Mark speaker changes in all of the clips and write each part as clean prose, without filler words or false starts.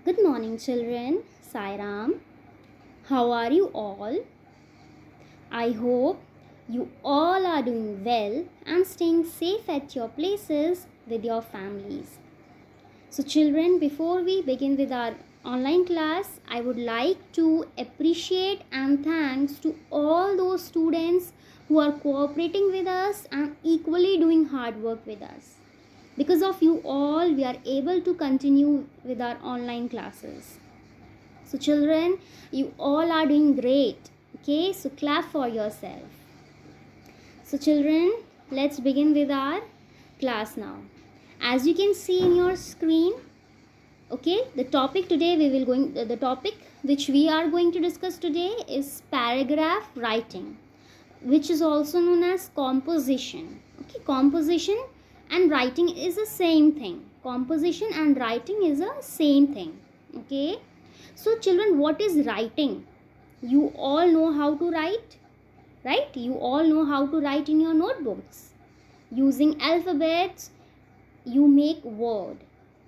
Speaker 1: Good morning, children. Sairam. How are you all? I hope you all are doing well and staying safe at your places with your families. So, children, before we begin with our online class, I would like to appreciate and thanks to all those students who are cooperating with us and equally doing hard work with us. Because of you all, we are able to continue with our online classes. So, children, you all are doing great. Okay, so clap for yourself. So, children, let's begin with our class now. As you can see in your screen, okay, the topic today the topic which we are going to discuss today is paragraph writing, which is also known as composition. Okay, composition and writing is the same thing. Composition and writing is the same thing. Okay, so children, what is writing? You all know how to write, right? You all know how to write in your notebooks. Using alphabets, you make word,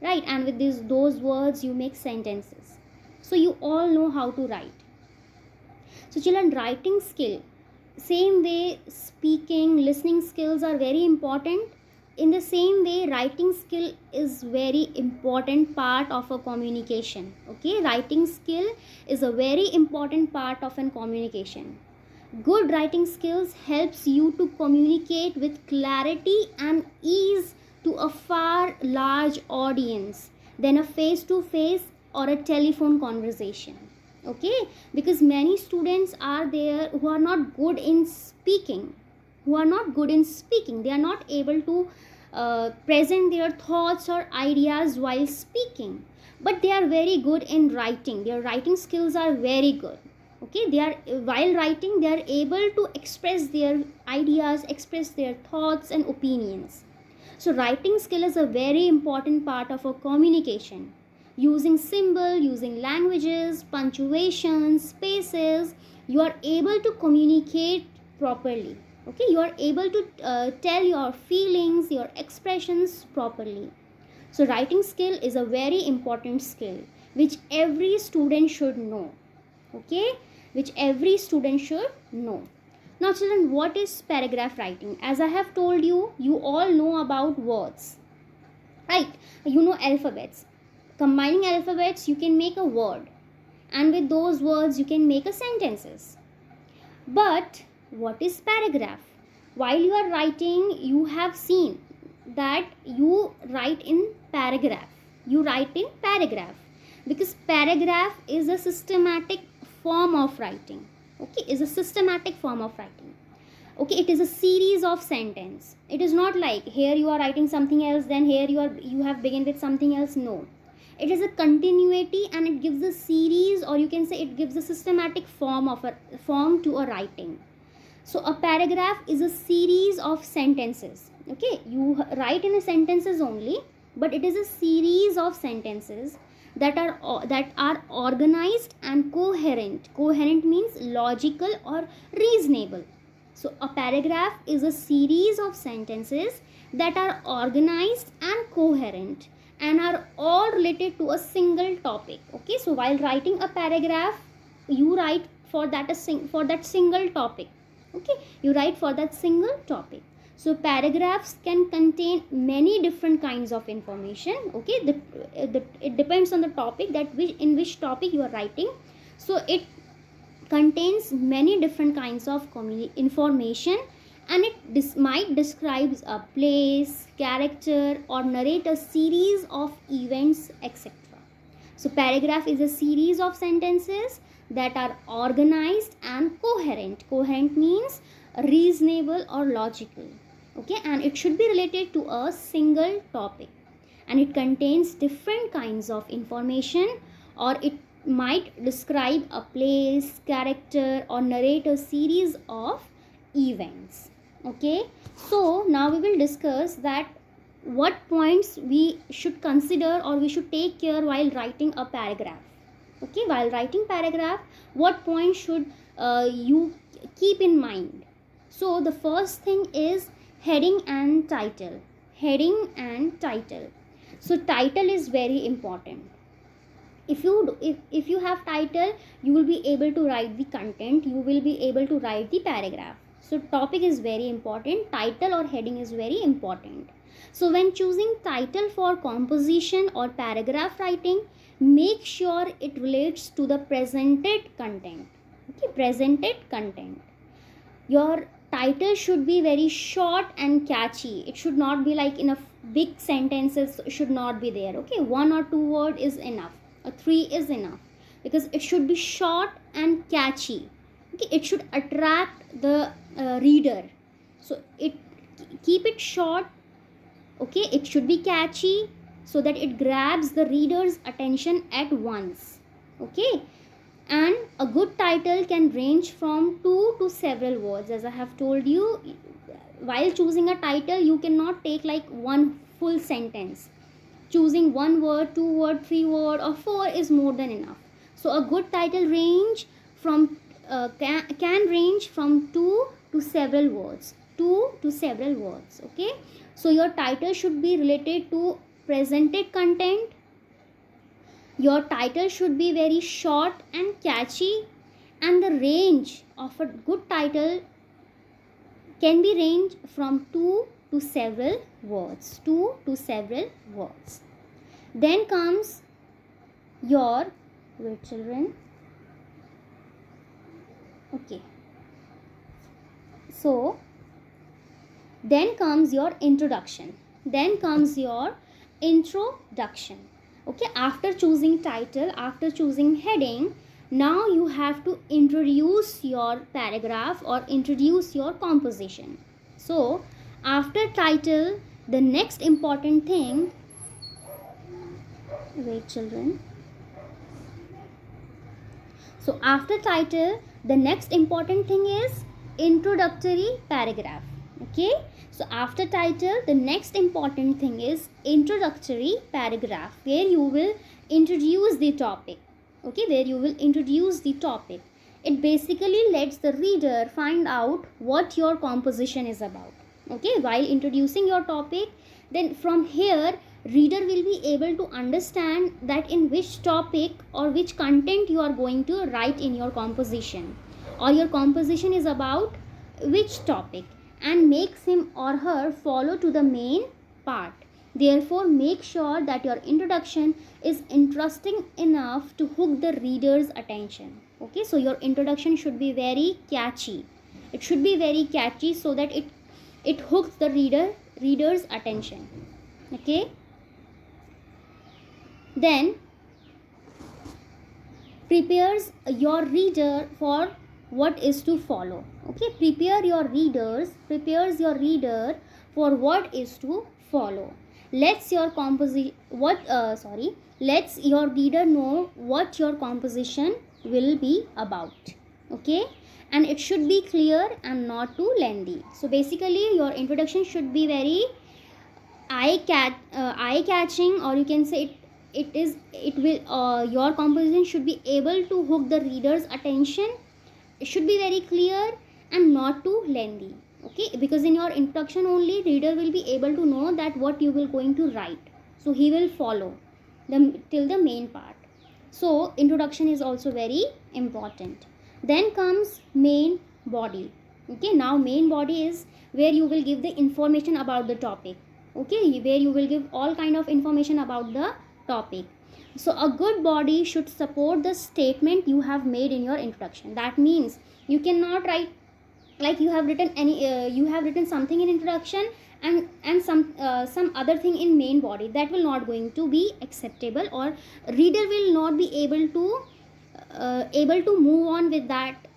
Speaker 1: right? And with those words, you make sentences. So you all know how to write. So children, writing skill, same way speaking, listening skills are very important. In the same way, writing skill is very important part of a communication. Okay, writing skill is a very important part of an communication. Good writing skills helps you to communicate with clarity and ease to a far large audience than a face to face or a telephone conversation. Okay, because many students are there who are not good in speaking, they are not able to present their thoughts or ideas while speaking, but they are very good in writing. Their writing skills are very good. Okay, they are, while writing, they are able to express their ideas, express their thoughts and opinions. So writing skill is a very important part of a communication. Using symbol, using languages, punctuation, spaces, you are able to communicate properly. Okay, you are able to tell your feelings, your expressions properly. So writing skill is a very important skill which every student should know. Okay, which every student should know. Now children, what is paragraph writing? As I have told you, you all know about words, right? You know alphabets. Combining alphabets, you can make a word, and with those words you can make a sentences. But what is paragraph? While you are writing, you have seen that you write in paragraph. You write in paragraph because paragraph is a systematic form of writing. Okay, is a systematic form of writing. Okay, it is a series of sentence. It is not like here you are writing something else, then here you have begun with something else. No, it is a continuity, and it gives a series, or you can say it gives a systematic form to a writing. So a paragraph is a series of sentences. Okay, you write in a sentences only, but it is a series of sentences that are organized and coherent. Coherent means logical or reasonable. So a paragraph is a series of sentences that are organized and coherent and are all related to a single topic. Okay, so while writing a paragraph, you write for that single topic. Okay, you write for that single topic. So paragraphs can contain many different kinds of information. Okay, it depends on the topic, in which topic you are writing. So it contains many different kinds of information, and it might describes a place, character, or narrate a series of events, etc. So paragraph is a series of sentences that are organized and coherent. Coherent means reasonable or logical. Okay, and it should be related to a single topic, and it contains different kinds of information, or it might describe a place, character, or narrate a series of events. Okay, so now we will discuss that what points we should consider or we should take care while writing a paragraph. Okay, while writing paragraph, what points should you keep in mind? So the first thing is heading and title. Heading and title. So title is very important. If you have title, you will be able to write the content, you will be able to write the paragraph. So topic is very important, title or heading is very important. So when choosing title for composition or paragraph writing, make sure it relates to the presented content. Okay, presented content. Your title should be very short and catchy. It should not be like in a big sentences, should not be there. Okay, one or two word is enough, or three is enough, because it should be short and catchy. Okay, it should attract the reader. So it keep it short. Okay, it should be catchy so that it grabs the reader's attention at once. Okay, and a good title can range from 2 to several words. As I have told you, while choosing a title, you cannot take like one full sentence. Choosing one word, two word, three word, or four is more than enough. So a good title range from can range from 2 to several words. 2 to several words. Okay, so your title should be related to presented content. Your title should be very short and catchy, and the range of a good title can be range from 2 to several words. 2 to several words. Then comes your, wait children. Okay. So then comes your introduction. Then comes your introduction. Okay, after choosing title, after choosing heading, now you have to introduce your paragraph or introduce your composition. So after title, the next important thing, wait children. So after title, the next important thing is introductory paragraph. Okay, so after title, the next important thing is introductory paragraph, where you will introduce the topic. Okay, where you will introduce the topic. It basically lets the reader find out what your composition is about. Okay, while introducing your topic, then from here reader will be able to understand that in which topic or which content you are going to write in your composition, or your composition is about which topic, and makes him or her follow to the main part. Therefore, make sure that your introduction is interesting enough to hook the reader's attention. Okay, so your introduction should be very catchy. It should be very catchy so that it hooks the reader's attention. Okay, then prepares your reader for what is to follow. Okay, prepares your reader for what is to follow. Lets your lets your reader know what your composition will be about. Okay, and it should be clear and not too lengthy. So basically your introduction should be very eye catching, or you can say your composition should be able to hook the reader's attention. It should be very clear and not too lengthy. Okay, because in your introduction only reader will be able to know that what you will going to write, so he will follow till the main part. So introduction is also very important. Then comes main body. Okay, now main body is where you will give the information about the topic. Okay, where you will give all kind of information about the topic. So a good body should support the statement you have made in your introduction. That means you cannot write like you have written something in introduction and some other thing in main body. That will not going to be acceptable, or reader will not be able to move on with that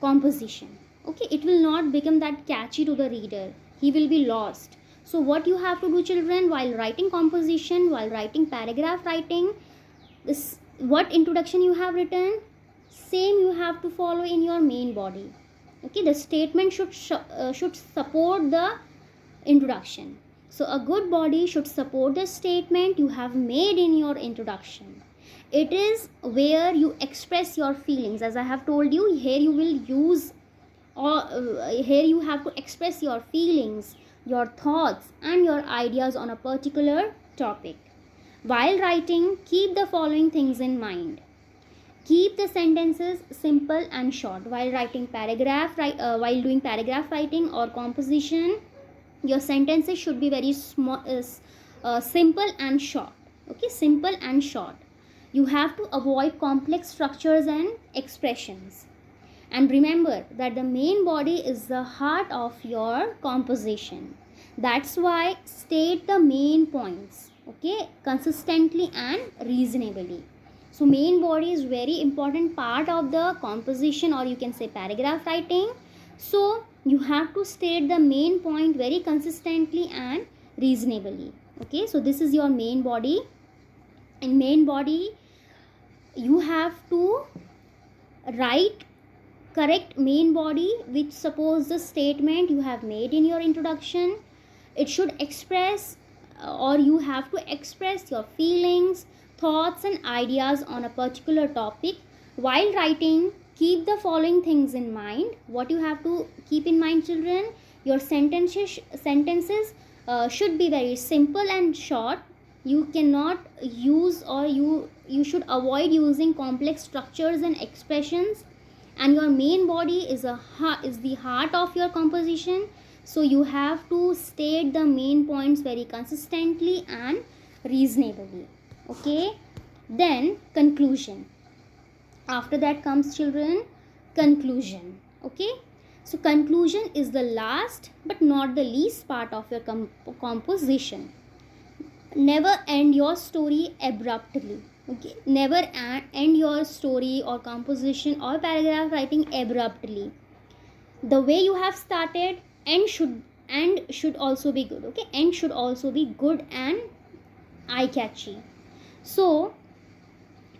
Speaker 1: composition. Okay, it will not become that catchy to the reader. He will be lost. So what you have to do children, while writing composition, while writing paragraph writing, this what introduction you have written, same you have to follow in your main body. Okay, the statement should support the introduction. So a good body should support the statement you have made in your introduction. It is where you express your feelings. As I have told you, here you will use, or here you have to express your feelings, your thoughts and your ideas on a particular topic. While writing, keep the following things in mind. Keep the sentences simple and short. While writing while doing paragraph writing or composition, your sentences should be very small, simple and short. Okay, simple and short. You have to avoid complex structures and expressions. And remember that the main body is the heart of your composition. That's why state the main points, okay, consistently and reasonably. So main body is very important part of the composition, or you can say paragraph writing. So you have to state the main point very consistently and reasonably. Okay, so this is your main body. In main body, you have to write correct main body, which suppose the statement you have made in your introduction. It should express, or you have to express your feelings, thoughts and ideas on a particular topic. While writing, keep the following things in mind. What you have to keep in mind, children? Your sentences should be very simple and short. You cannot use, or you should avoid using complex structures and expressions. And your main body is the heart of your composition. So you have to state the main points very consistently and reasonably. Okay, then conclusion. After that comes, children, conclusion. Okay, so conclusion is the last but not the least part of your composition. Never end your story abruptly. Okay, never end your story or composition or paragraph writing abruptly. The way you have started, end should also be good. Okay, end should also be good and eye catchy. So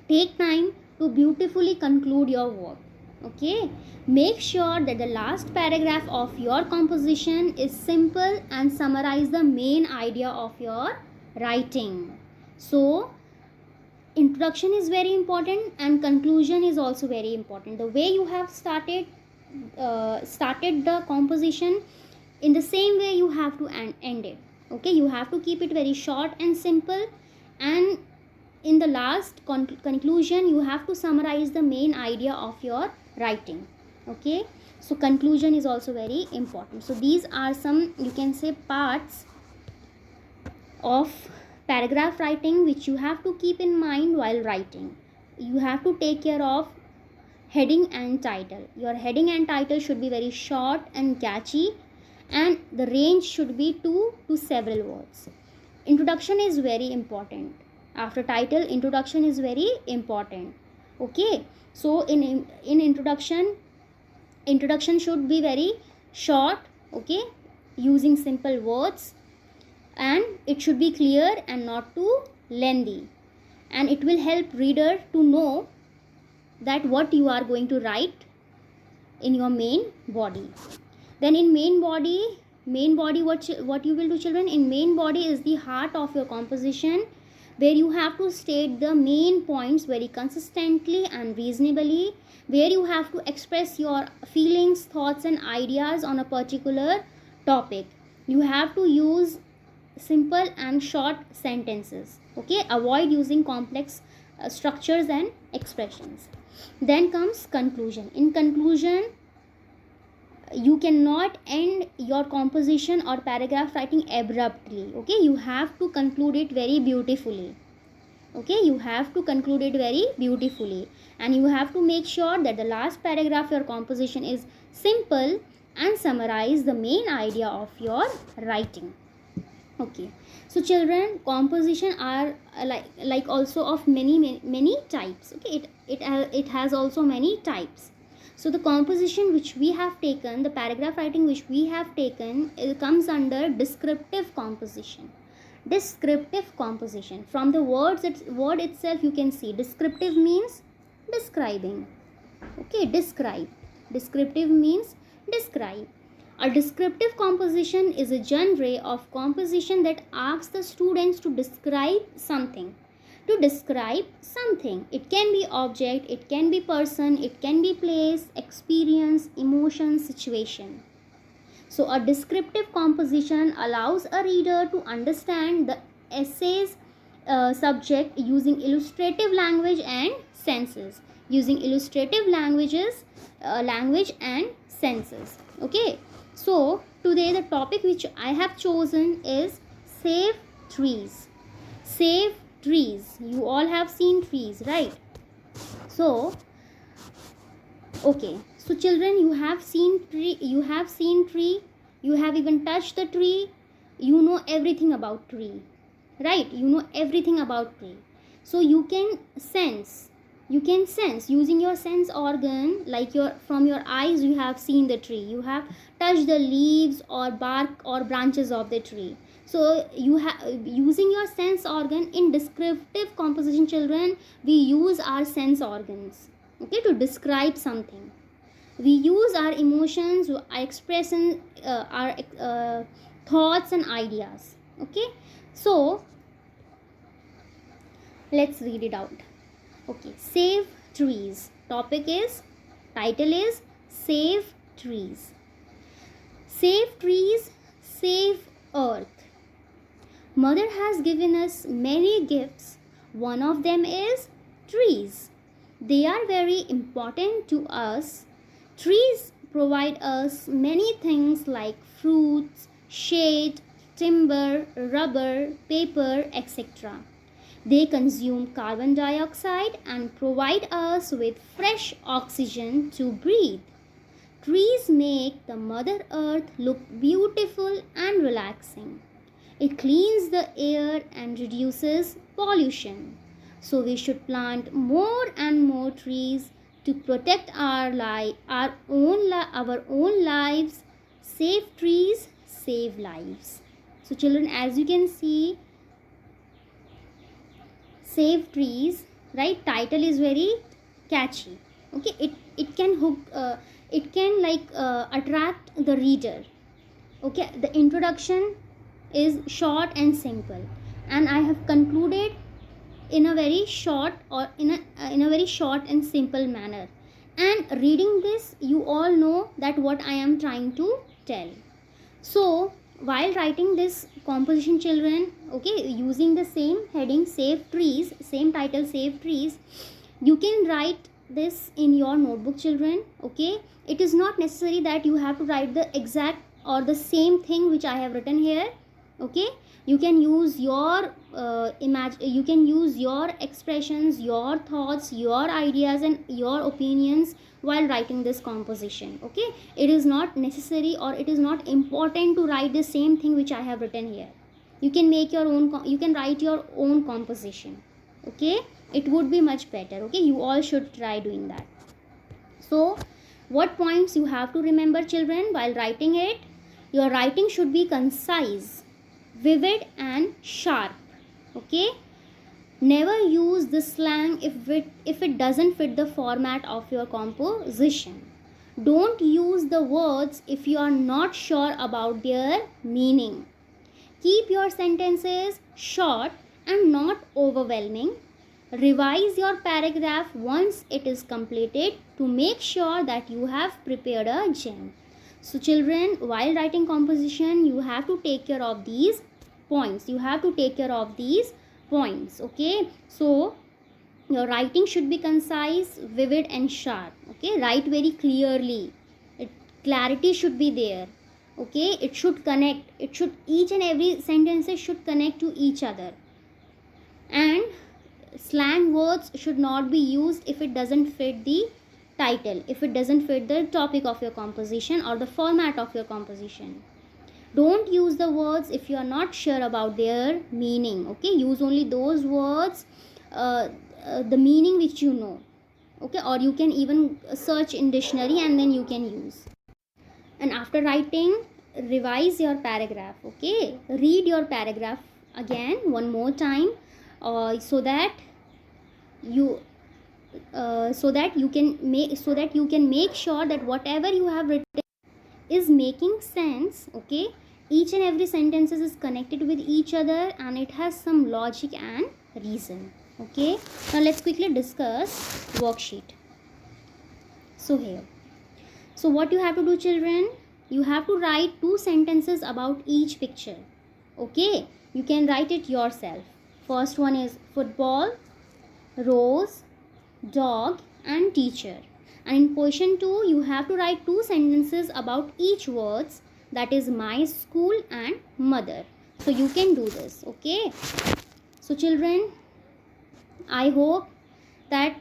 Speaker 1: take time to beautifully conclude your work. Okay, make sure that the last paragraph of your composition is simple and summarize the main idea of your writing. So introduction is very important and conclusion is also very important. The way you have started the composition, in the same way you have to end it. Okay, you have to keep it very short and simple, and in the last conclusion you have to summarize the main idea of your writing. Okay, so conclusion is also very important. So these are some, you can say, parts of paragraph writing which you have to keep in mind while writing. You have to take care of heading and title. Your heading and title should be very short and catchy, and the range should be 2 to several words. Introduction is very important. After title, introduction is very important. Okay, so in introduction should be very short. Okay, using simple words, and it should be clear and not too lengthy, and it will help reader to know that what you are going to write in your main body. Then in main body, what you will do, children? In main body is the heart of your composition, where you have to state the main points very consistently and reasonably, where you have to express your feelings, thoughts and ideas on a particular topic. You have to use simple and short sentences. Okay, avoid using complex structures and expressions. Then comes conclusion. In conclusion, you cannot end your composition or paragraph writing abruptly. Okay, you have to conclude it very beautifully. Okay, you have to conclude it very beautifully, and you have to make sure that the last paragraph your composition is simple and summarize the main idea of your writing. Okay, so children, composition are like also of many types. Okay, it has also many types. So the composition which we have taken, the paragraph writing which we have taken, it comes under descriptive composition. Descriptive composition, from the word itself you can see descriptive means describing. Okay, descriptive means describe. A descriptive composition is a genre of composition that asks the students to describe something. It can be object, it can be person, it can be place, experience, emotion, situation. So a descriptive composition allows a reader to understand the essay's subject using illustrative language and senses. Using illustrative language and senses. Okay. So today the topic which I have chosen is save trees. Save trees. You all have seen trees, right? So okay. So children, you have seen tree. You have even touched the tree. You know everything about tree, right? You know everything about tree. So you can sense using your sense organ, like your from your eyes you have seen the tree, you have touched the leaves or bark or branches of the tree. So you have using your sense organ in descriptive composition, children, we use our sense organs, okay, to describe something. We use our emotions, our expression, our thoughts and ideas, okay. So let's read it out. Okay, save trees. Title is save trees. Save trees, save earth. Mother has given us many gifts. One of them is trees. They are very important to us. Trees provide us many things like fruits, shade, timber, rubber, paper, etc. They consume carbon dioxide and provide us with fresh oxygen to breathe. Trees make the Mother Earth look beautiful and relaxing. It cleans the air and reduces pollution. So we should plant more and more trees to protect our own lives. Save trees, save lives. So children, as you can see, save trees, right? Title is very catchy. Okay, it can hook, it can attract the reader. Okay, the introduction is short and simple, and I have concluded in a very short or in a very short and simple manner. And reading this, you all know that what I am trying to tell. So while writing this composition, children, okay, using the same heading save trees, same title save trees, you can write this in your notebook, children. Okay, it is not necessary that you have to write the exact or the same thing which I have written here. Okay, you can use your you can use your expressions, your thoughts, your ideas and your opinions while writing this composition. Okay, it is not necessary or it is not important to write the same thing which I have written here. You can make your own, you can write your own composition. Okay, it would be much better. Okay, you all should try doing that. So what points you have to remember, children, while writing it? Your writing should be concise, vivid and sharp. Okay, never use the slang if it doesn't fit the format of your composition. Don't use the words if you are not sure about their meaning. Keep your sentences short and not overwhelming. Revise your paragraph once it is completed to make sure that you have prepared a gem. So children, while writing composition, you have to take care of these points. Okay, so your writing should be concise, vivid and sharp. Okay, write very clearly. Clarity should be there. Okay, it should connect. Each and every sentences should connect to each other. And slang words should not be used if it doesn't fit the title, if it doesn't fit the topic of your composition or the format of your composition. Don't use the words if you are not sure about their meaning. Okay, use only those words, the meaning which you know. Okay, or you can even search in dictionary and then you can use. And after writing, revise your paragraph. Okay, read your paragraph again one more time, so that you can make sure that whatever you have written is making sense. Okay, each and every sentence is connected with each other and it has some logic and reason. Okay, now let's quickly discuss worksheet. So what you have to do, children, you have to write 2 sentences about each picture. Okay, you can write it yourself. First one is football, rose, dog, and teacher. And in question 2, you have to write 2 sentences about each words, that is my school and mother. So you can do this, okay? So children, I hope that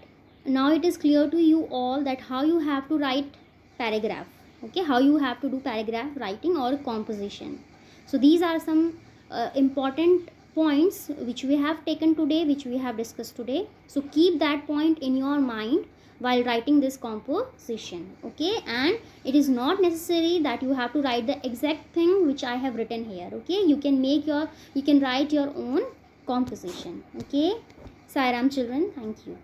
Speaker 1: now it is clear to you all that how you have to write paragraph, okay, how you have to do paragraph writing or composition. So these are some important points which we have taken today, which we have discussed today. So keep that point in your mind while writing this composition, okay? And it is not necessary that you have to write the exact thing which I have written here, okay? You can write your own composition, okay? Sai Ram children, thank you.